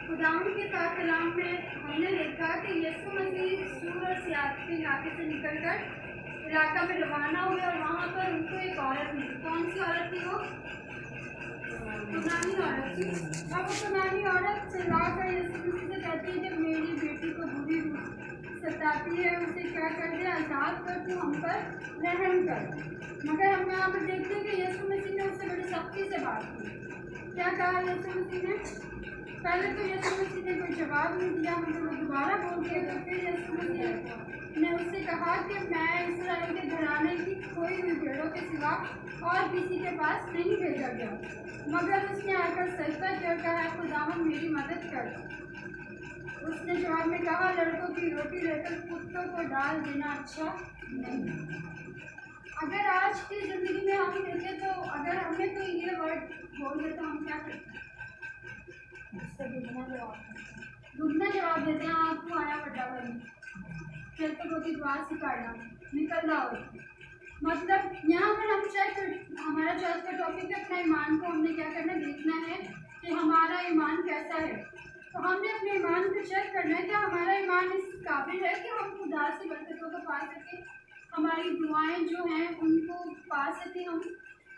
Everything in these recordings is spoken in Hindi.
खुदावंद के पाक कलाम में हमने देखा कि यीशु मसीह सूर और सियात के इलाके से निकलकर इलाका में रवाना हुए और वहाँ पर उनको एक औरत मिली। कौन सी औरत थी वो? पुरानी औरत थी। अब वो पुरानी औरत चिल्लाकर यीशु मसीह से कहती है कि मेरी बेटी को बुरी सताती है, उसे क्या कर दे, आज़ाद कर, तू हम पर रहम कर। मगर हम यहाँ पर देखते हैं कि यीशु मसीह ने उससे बड़ी सख्ती से बात की। क्या कहा यीशु मसीह ने? पहले तो यीशु मसीह ने कोई जवाब नहीं दिया, मगर वो दोबारा बोल दिया। तो फिर यीशु मसीह ने उससे कहा कि मैं इस्राएल के घराने की खोई हुई भेड़ों के सिवा और किसी के पास नहीं भेजा गया। मगर उसने आकर सजदा कर कहा, खुदावंद मेरी मदद कर। उसने जवाब में कहा, लड़कों की रोटी लेकर कुत्तों को डाल देना अच्छा नहीं। अगर आज की ज़िंदगी में हम देखें तो अगर हमें कोई ये वर्ड बोल दे तो हम क्या करते हैं? दुगना जवाब देते हैं। हाँ तू आया बड़ा भाई, फिर तो कोई दुआ सिखाना निकल रहा हो। मतलब यहाँ पर हम चेक, हमारा चर्च का टॉपिक है अपना ईमान को हमने क्या करना, देखना है कि हमारा ईमान कैसा है। तो हमने अपने ईमान को चेक करना है कि हमारा ईमान इस काबिल है कि हम खुदा से बरकतों को पा सकें, हमारी दुआएं जो हैं उनको पा सकें हम।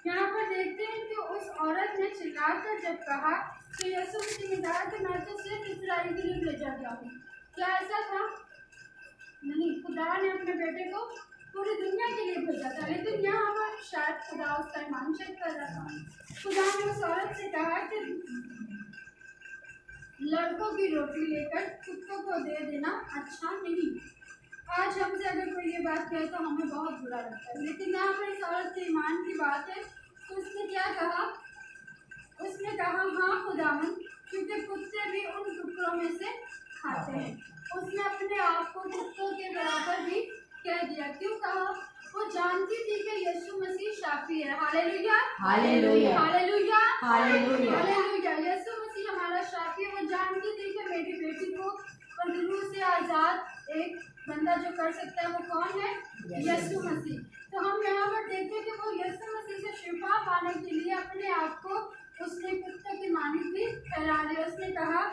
यहाँ पर देखते हैं कि उस औरत ने चिल्लाकर जब कहा कि यीशु मसीह ने कहा कि मैं तो सिर्फ इस्राएल के लिए भेजा गया हूँ। क्या ऐसा था? नहीं, खुदा ने अपने बेटे को पूरी दुनिया के लिए भेजा था। लेकिन यहाँ पर शायद खुदा उसका ईमान चेक कर रहा था। खुदा ने उस औरत से कहा कि लड़कों की रोटी लेकर कुत्तों को दे देना अच्छा नहीं। आज हमसे अगर कोई ये बात कहे तो हमें बहुत बुरा लगता है, लेकिन यहाँ पर इस औरत के ईमान की बात है। तो उसने क्या कहा? उसने कहा, हाँ खुदावंद, क्योंकि कुत्ते भी उन टुकड़ों में से खाते हैं। उसने अपने आप को कुत्तों के बराबर भी कह दिया। क्यों कहा? वो जानती थी कि यीशु मसीह शाफी है। हालेलुया, हालेलुया, हालेलुया, हालेलुया, हालेलुया। यीशु मसीह हमारा शाफी है। वो जानती थी कि मेरी बेटी को बंधुओं से आज़ाद एक बंदा जो कर सकता है वो कौन है? यीशु मसीह। तो हम यहाँ पर देखते हैं कि वो यीशु मसीह से शिफा पाने के लिए अपने आप को उसने कुत्ते की मानी भी ठहरा लिया। उसने कहा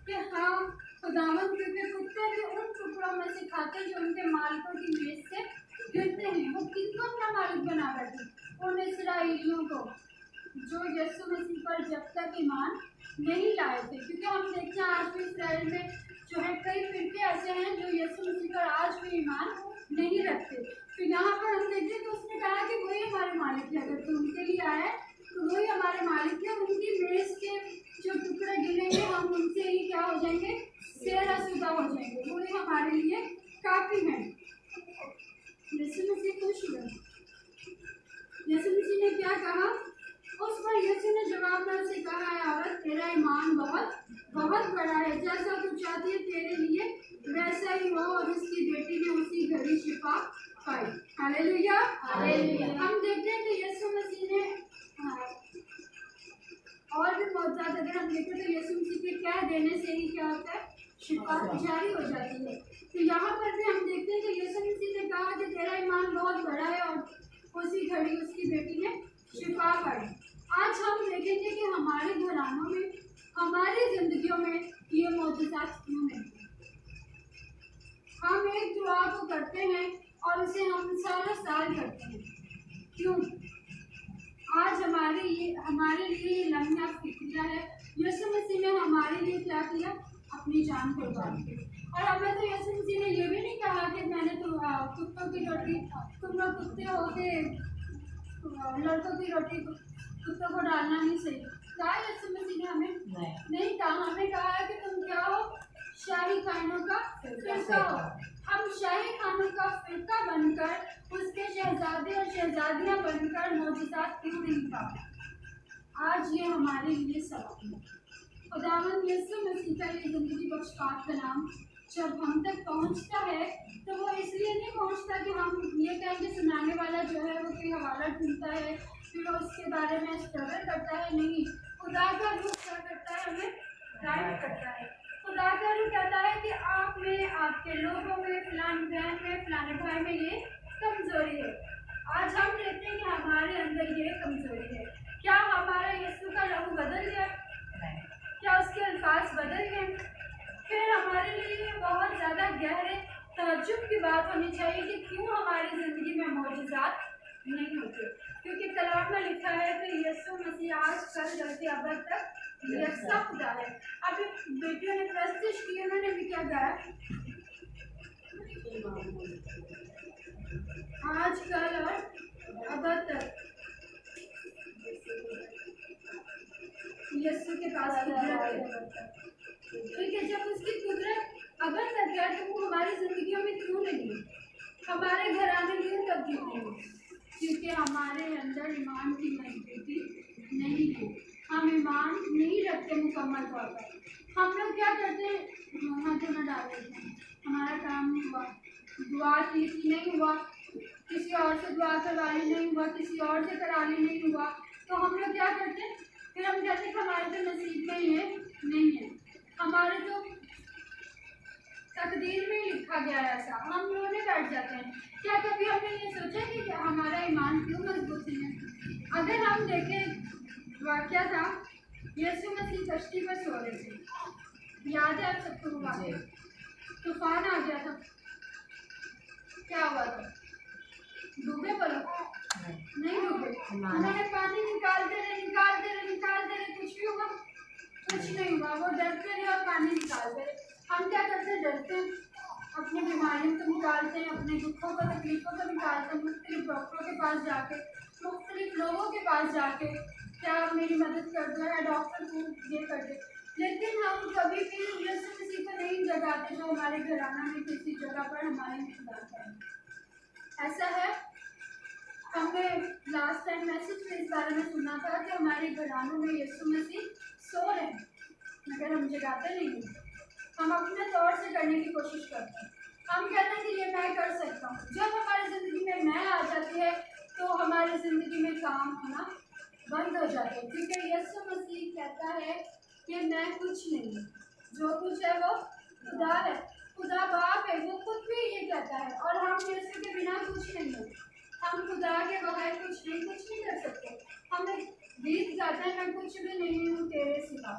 कि हाँ खुदावंद, क्योंकि कुत्ते भी उन टुकड़ों में से खाते हैं जो उनके मालिकों की मेज से गिरते हैं। वो किनको अपना मालिक बना बैठे? उन इस्राएलियों को जो यीशु मसीह पर जब तक ईमान नहीं लाए थे। क्योंकि हम देखते हैं आज भी इस्राएल में जो है कई फिरके ऐसे हैं जो यीशु मसीह पर आज भी ईमान नहीं रखते। तो यहाँ पर हम देखते हैं तो उसने कहा कि वही हमारे मालिक है। अगर तो उनके लिए आए तो वही हमारे मालिक है। उनकी मेज के जो टुकड़े गिरेंगे हम उनसे ही क्या हो जाएंगे? सेराशुदा हो जाएंगे। वही हमारे लिए काफ़ी है। यीशु मसीह खुश हुए। यीशु मसीह ने क्या कहा? उस पर यीशु ने जवाब में उसे कहा, है औरत, तेरा ईमान बहुत बहुत बड़ा है। जैसा तू चाहती है तेरे लिए वैसा ही हो। और उसकी बेटी ने उसी घड़ी शिफा पाई। Hallelujah, hallelujah. हम देखते हैं कि यीशु मसीह ने और भी बहुत ज़्यादा अगर हम देखें तो यीशु मसीह के कह देने से ही क्या होता है? शिफा जारी हो जाती है। तो यहाँ पर भी हम देखते हैं कि यीशु मसीह ने कहा कि तेरा ईमान बहुत बड़ा है और उसी घड़ी उसकी बेटी ने शिफा पाई। आज हम देखेंगे कि हमारे घरानों में, हमारी जिंदगियों में ये मौजूदात क्यों नहीं? हम एक दुआ को करते हैं और उसे हम सारा साल करते हैं। क्यों? आज हमारे लिए लम्हा फिक्रिया है। यीशु मसीह ने हमारे लिए क्या किया? अपनी जान कुर्बान की। और हमें तो यीशु मसीह ने ये भी नहीं कहा कि मैंने तो कुत्तों की रोटी, तुम लोग कुत्ते हो के लड़कों की रोटी कुत्तों को डालना नहीं सही। कहा यीशु मसीह ने हमें नहीं कहा। हमें कहा है कि तुम क्या हो? शाही खानों का फिरका हो। हम शाही खानों का फिरका बनकर उसके शहजादे और शहजादियाँ बनकर मौजूदात क्यों नहीं पा? आज ये हमारे लिए सवाल है। खुदावंद यीशु मसीह का ये ज़िंदगी बख्श पाक का नाम जब हम तक पहुँचता है तो वो इसलिए नहीं पहुँचता कि हम ये कहें कि सुनाने वाला जो है वो कोई हवाला ढूंढता है फिर उसके बारे में स्ट्रगल करता है। नहीं, खुदा का रूप क्या करता है? हमें गाइड करता है। खुदा का रूप कहता है कि आप में, आपके लोगों में, फलाने बहन में, फलाने भाई में ये कमजोरी है। आज हम देखते हैं कि हमारे अंदर ये कमजोरी है। क्या हमारा यीशु का लहू बदल गया? क्या उसके अल्फाज बदल गए? ज़्यादा गहरे तवज्जुब की बात होनी चाहिए कि क्यों हमारी ज़िंदगी में मौजूदात नहीं होते। क्योंकि कलाम में लिखा है कि यीशु मसीह आज कल जल्दी अब तक यकसा खुदा है। अभी बेटियों ने प्रस्तुत की, उन्होंने भी क्या गाया, आज कल और अब तक यीशु के पास कुदरत है। ठीक है, जब उसकी कुदरत अब तक है तो वो हमारी जिंदगियों में क्यों नहीं है, हमारे घराने क्यों तब्दील नहीं है? क्योंकि हमारे अंदर ईमान की मजबूती नहीं है, हम ईमान नहीं रखते मुकम्मल तौर पर। हम लोग क्या करते हैं, हाथ धोना डाल देते हैं, हमारा काम नहीं हुआ, दुआ की नहीं हुआ, किसी और से दुआ करवानी नहीं हुआ, किसी और से करानी नहीं हुआ, तो हम लोग क्या करते हैं, फिर हम कहते हैं कि हमारे तो नसीब में ही है, नहीं है, हमारे तो तकदीर में लिखा गया है ऐसा, हम रोने बैठ जाते हैं। क्या कभी हमने ये सोचा कि हमारा ईमान क्यों मजबूत नहीं है? अगर हम देखें, वाकया था यीशु मसीह कश्ती पर सो रहे थे, याद है आप सबको वो वाकया? तूफान आ गया था, क्या हुआ था, डूबे बोलो नहीं डूबे, उन्होंने पानी निकालते रहे, कुछ भी हुआ, कुछ नहीं हुआ, वो डरते रहे और पानी निकालते रहे। हम क्या करते हैं, डरते हैं, अपनी बीमारियों को निकालते हैं, अपने दुखों को तकलीफों को निकालते हैं, मुख्तलिफ डॉक्टरों के पास जाके, मुख्तलिफ लोगों के पास जाके, क्या मेरी मदद कर दो या डॉक्टर को ये कर दे। लेकिन हम कभी भी यीशु मसीह को नहीं जगाते जो हमारे घराना में किसी जगह पर हमारे इंतजार करें। ऐसा है, हमने लास्ट टाइम मैसेज में इस बारे में सुना था कि हमारे घरानों में यीशु मसीह सो रहे हैं, मगर हम जगाते नहीं हैं, हम अपने तौर से करने की कोशिश करते हैं। हम कहते हैं कि ये मैं कर सकता हूँ। जब हमारी ज़िंदगी में मैं आ जाती है तो हमारी ज़िंदगी में काम होना बंद हो जाता है, क्योंकि यीशु मसीह कहता है कि मैं कुछ नहीं हूँ, जो कुछ है वो खुदा है, खुदा बाप है, वो खुद भी ये कहता है, और हम यीशु के बिना कुछ नहीं है, हम खुदा के बगैर कुछ नहीं कर सकते। हम गीत गाते हैं, मैं कुछ भी नहीं हूँ तेरे सिवा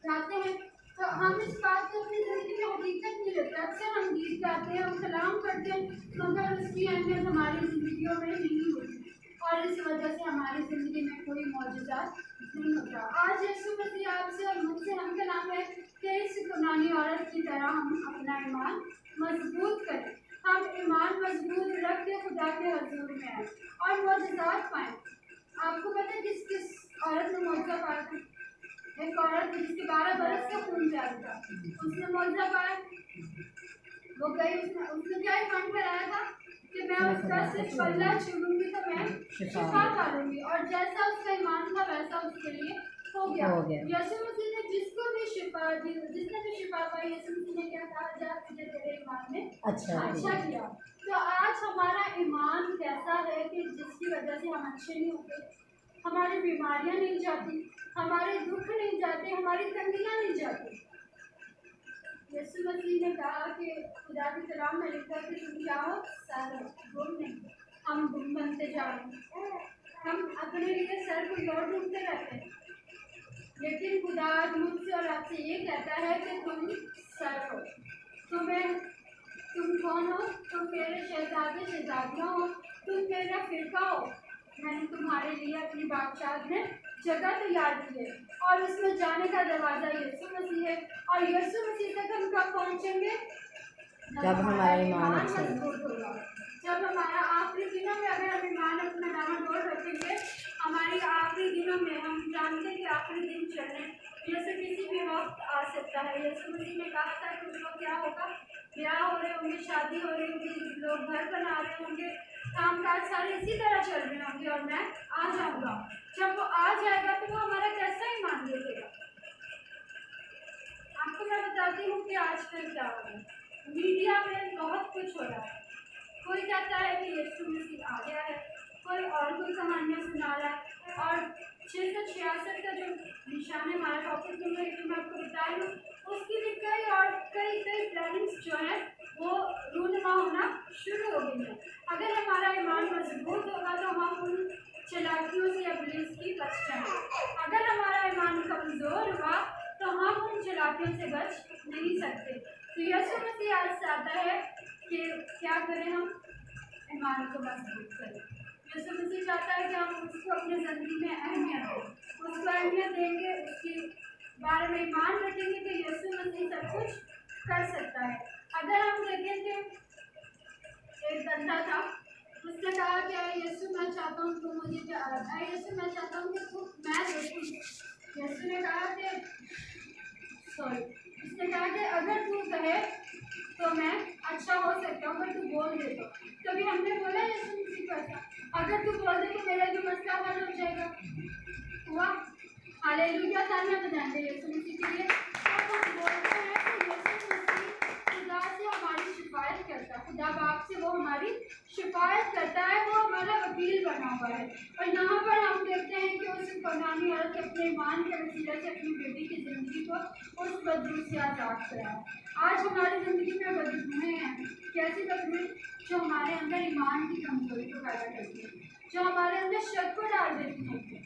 गाते हैं, तो हम इस बात को अपनी ज़िंदगी में हकीकत नहीं लेते। अक्सर हम गीत गाते हैं, हम कलाम करते हैं, मगर उसकी अहमियत हमारी ज़िंदगियों में नहीं होती, और इस वजह से हमारी ज़िंदगी में कोई मौजूदा नहीं होता। आज यीशु मसीह आपसे और मुझसे हम कलाम है कि इस यूनानी औरत की तरह हम अपना ईमान मजबूत करें, हम ईमान मजबूत रख के खुदा के हजूर में आए और मौजूदात पाएँ। आपको पता है किस औरत ने मौजूदा पाया था? एक औरत जिसके 12 बरस का खून जारी था, उसने मौजूदा पाया, वो गई, उसने क्या ईमान कराया था कि मैं उसका सिर्फ पल्ला छूलूंगी तो मैं शिफा पालूंगी, और जैसा उसका ईमान था वैसा उसके लिए हो गया। यीशु मसीह ने जिसको भी शिफा दी, जिसने भी शिफा पाई, यीशु मसीह ने क्या कहा, जा तुझे तेरे ईमान ने अच्छा किया। तो आज हमारा ईमान कैसा है कि जिसकी वजह से हम अच्छे नहीं होते, हमारी बीमारियां नहीं जाती, हमारे दुख नहीं जाते, हमारी तंगियां नहीं जाती। यीशु मसीह ने कहा कि खुदा के कलाम में लिखा है कि तुम क्या हो, सर गुम नहीं, हम गुम बनते जा रहे हैं, हम अपने लिए सर को और ढूंढते रहते हैं, लेकिन खुदा मुझसे और आपसे ये कहता है कि तुम सर हो, तुम कौन हो, तुम मेरे शहजादे शहजादियाँ हो, तुम मेरा फिरका हो, मैंने तुम्हारे लिए अपनी बादशाह में जगह तैयार की है, और उसमें जाने का दरवाज़ा यीशु मसीह है। और यीशु मसीह तक हम कब पहुँचेंगे? जब हमारा ईमान मजबूत होगा, जब हमारा आखिरी दिनों में अगर हम ईमान अपना डामाडोल रखेंगे, हमारी आखिरी दिनों में हम जानते हैं कि आखिरी दिन चलने जैसे किसी भी वक्त आ सकता है। यीशु मसीह ने कहा था कि उसको क्या होगा, ब्याह हो रहे होंगे, शादी हो रही होगी, लोग घर बना रहे होंगे, कामकाज सारे इसी तरह चल रहे होंगे, और मैं आ जाऊँगा। जब वो आ जाएगा तो वो हमारा कैसा ईमान देखेगा? आपको मैं बताती हूँ कि आजकल क्या हो रहा है, मीडिया में बहुत कुछ हो रहा है। कोई कहता है कि यीशु मसीह आ गया है, कोई और कोई कहानियाँ सुना रहा है, और 666 का जो निशान है, हमारा टॉपिक में मैं आपको बता रही हूँ, उसकी भी कई प्लानिंग्स जो हैं वो रूनुमा होना शुरू हो गई है। अगर हमारा ईमान मजबूत होगा तो हम उन चालाकियों से इब्लीस की बच जाएंगे। अगर हमारा ईमान कमज़ोर हुआ तो हम उन चालाकियों से बच नहीं सकते। तो यीशु मसीह आज चाहता है कि क्या करें, हम ईमान को मजबूत करें। यीशु मसीह चाहता है कि हम उसको अपनी ज़िंदगी में अहमियत दें, उसको अहमियत देंगे, उसके बारे में ईमान रखेंगे तो यीशु मसीह सब कुछ कर सकता है। अगर हम देखें कि एक बंदा था, उसने कहा कि यीशु मैं चाहता हूँ तू मुझे यीशु मैं चाहता हूँ कि तू मैं देखूँ। यीशु ने कहा कि उसने कहा कि अगर तू कहे तो मैं अच्छा हो सकता हूँ, अगर तू बोल दे तो। तभी हमने बोला यीशु मसीह को ऐसा, अगर तू बोल दे तो मेरा जो मसला हल हो जाएगा। हुआ, हालेलुया, तालियां बजाएंगे यीशु मसीह के लिए। जब हम बोलते हैं तो यीशु मसीह खुदा से हमारी शिकायत करता है, खुदा बाप से वो हमारी शिकायत करता है, वो हमारा वकील बना हुआ है। और यहाँ पर हम देखते हैं कि उस कनानी औरत अपने ईमान के वसीले से अपनी बेटी की ज़िंदगी को उस बदबू से आज़ाद कराया। आज हमारी ज़िंदगी में बदबूएँ हैं, कैसी बदबू? जो हमारे अंदर ईमान की कमजोरी को पैदा करती है, जो हमारे अंदर शक को डाल देती है।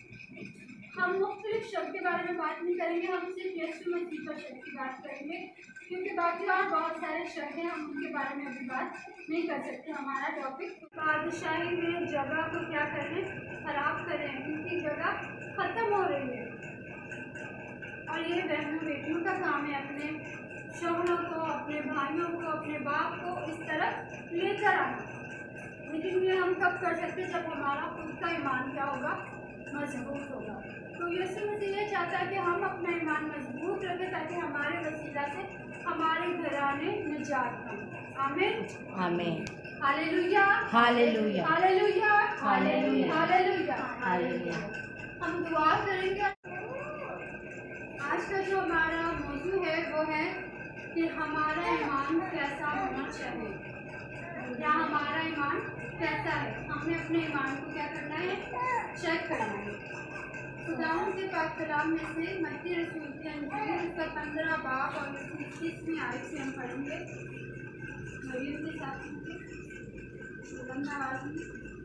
हम मुख्तलिफ शक के बारे में बात नहीं करेंगे, हम सिर्फ यीशु मसीह पर शक की बात करेंगे, क्योंकि बाकी और बहुत सारे शक हैं, हम उनके बारे में अभी बात नहीं कर सकते। हमारा टॉपिक बादशाही में जगह को क्या करें, खराब करें, क्योंकि जगह ख़त्म हो रही है। और ये बहनों बेटियों का काम है अपने शोहरों को, अपने भाइयों को, अपने बाप को इस तरफ लेकर आना। लेकिन ये हम कब कर सकते, जब हमारा खुद का ईमान क्या होगा, मजबूत होगा। तो यीशु मसीह ये चाहता है कि हम अपना ईमान मजबूत रखें, ताकि हमारे वसीला से हमारे घराने निजात पाएं। आमीन आमीन। हालेलुया हालेलुया हालेलुया हालेलुया हालेलुया। हालेलुया। हम दुआ करेंगे। आज का जो हमारा मौजू है वो है कि हमारा ईमान कैसा होना चाहिए, या हमारा ईमान कैसा है। हमें अपने ईमान को क्या करना है, चेक करना है। खुदावंद के पाक कलाम में से मत्ती रसूल की अंजील उसका 15 बाब और उसकी 21वीं आयत से हम पढ़ेंगे। मरियम के साथ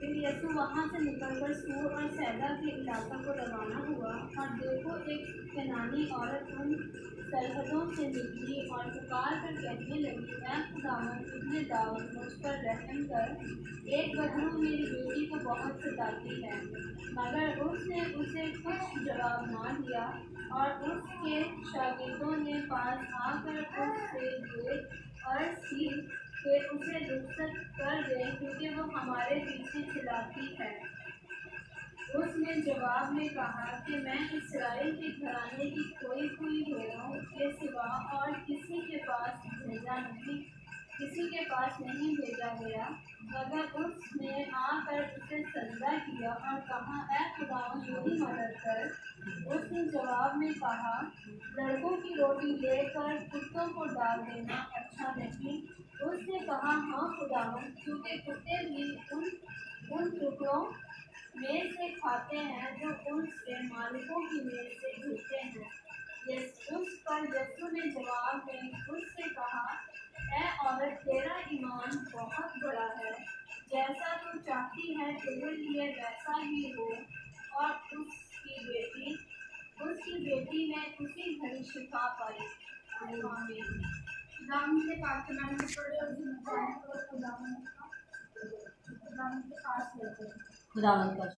फिर यीशु वहाँ से निकलकर सूर और सैदा के इलाका को रवाना हुआ, और देखो एक कनानी औरत उन सरहदों से निकली और पुकार कर कहने लगी, मैं खुदावंद इब्ने दाऊद मुझ पर रहम कर, एक बदबू मेरी बेटी को बहुत सताती है। मगर उसने उसे कुछ जवाब ना दिया, और उसके शागिर्दों ने पास आकर उससे ये अर्ज़ की कि उसे रुखसत कर दें, क्योंकि वो हमारे पीछे चिल्लाती है। उसने जवाब में कहा कि मैं इस्राएल के घराने की कोई भेड़ों के सिवा और किसी के पास नहीं भेजा गया। मगर उसने आकर उसे सजदा किया और कहा, ऐ खुदावंद मेरी मदद कर। उसने जवाब में कहा, लड़कों की रोटी लेकर कुत्तों को डाल देना अच्छा नहीं। उसने कहा, हाँ खुदावंद, क्योंकि कुत्ते भी उन टुकड़ों में से खाते हैं जो उनके मालिकों की मेज से गिरते हैं। उस पर यीशु ने जवाब में उससे कहा, ऐ औरत, तेरा ईमान बहुत बड़ा है, जैसा तू चाहती है तेरे लिए वैसा ही हो। और उसकी बेटी ने उसी घड़ी शिफा पाई। आमीन। खुदावंद के पास कलाम में पढ़े और खुदावंद के पास लेते हैं। खुदावंद का